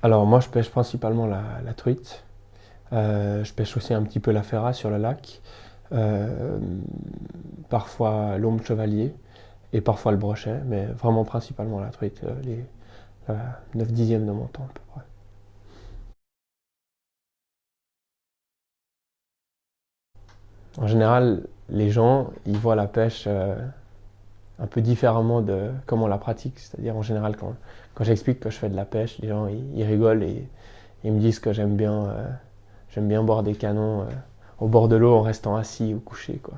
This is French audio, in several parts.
Alors moi je pêche principalement la truite. Je pêche aussi un petit peu la ferra sur le lac. Euh, Parfois l'ombre chevalier et parfois le brochet, mais vraiment principalement la truite, les 9 dixièmes de mon temps à peu près. En général, les gens, ils voient la pêche un peu différemment de comment on la pratique. C'est-à-dire en général, quand j'explique que je fais de la pêche, les gens ils rigolent et ils me disent que j'aime bien boire des canons au bord de l'eau en restant assis ou couché, quoi.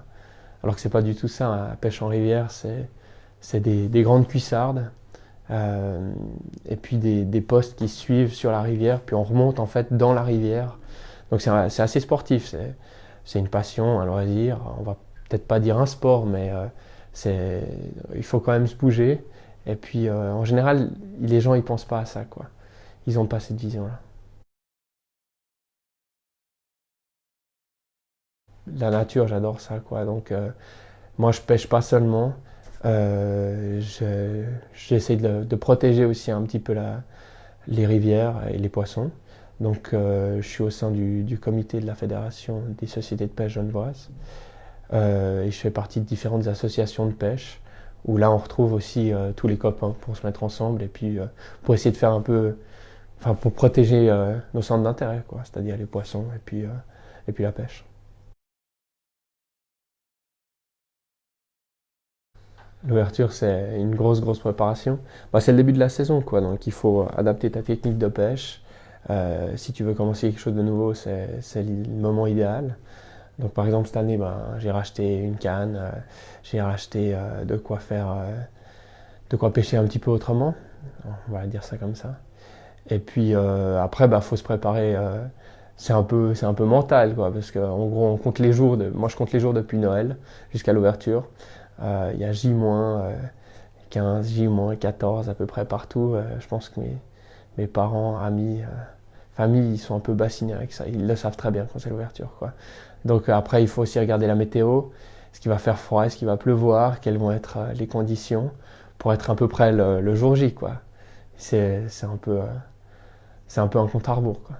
Alors que c'est pas du tout ça, hein. La pêche en rivière, c'est des grandes cuissardes euh, et puis des postes qui suivent sur la rivière, puis on remonte en fait dans la rivière. Donc c'est assez sportif, c'est une passion, un loisir. On va peut-être pas dire un sport, mais c'est, il faut quand même se bouger. Et puis en général, les gens ils pensent pas à ça, quoi. Ils ont pas cette vision-là. La nature, j'adore ça, quoi. Donc moi, je pêche pas seulement. J'essaie de protéger aussi un petit peu les rivières et les poissons. Donc, je suis au sein du comité de la Fédération des sociétés de pêche genevoises. Et je fais partie de différentes associations de pêche où là, on retrouve aussi tous les copains pour se mettre ensemble et puis pour essayer de faire un peu, enfin, pour protéger nos centres d'intérêt, quoi, c'est-à-dire les poissons et puis la pêche. L'ouverture, c'est une grosse préparation. Bah, c'est le début de la saison, quoi. Donc, il faut adapter ta technique de pêche. Si tu veux commencer quelque chose de nouveau, c'est le moment idéal. Donc, par exemple, cette année, ben, j'ai racheté une canne, j'ai racheté de quoi pêcher un petit peu autrement. On va dire ça comme ça. Et puis après, bah, faut se préparer. C'est un peu mental, quoi, parce qu'en gros, on compte les jours. Moi, je compte les jours depuis Noël jusqu'à l'ouverture. Il y a J-15, J-14 à peu près partout. Je pense que mes parents, amis, famille, ils sont un peu bassinés avec ça. Ils le savent très bien quand c'est l'ouverture, quoi. Donc après, il faut aussi regarder la météo. Est-ce qu'il va faire froid, est-ce qu'il va pleuvoir, quelles vont être les conditions pour être à peu près le jour J, quoi. C'est un peu un compte à rebours, quoi.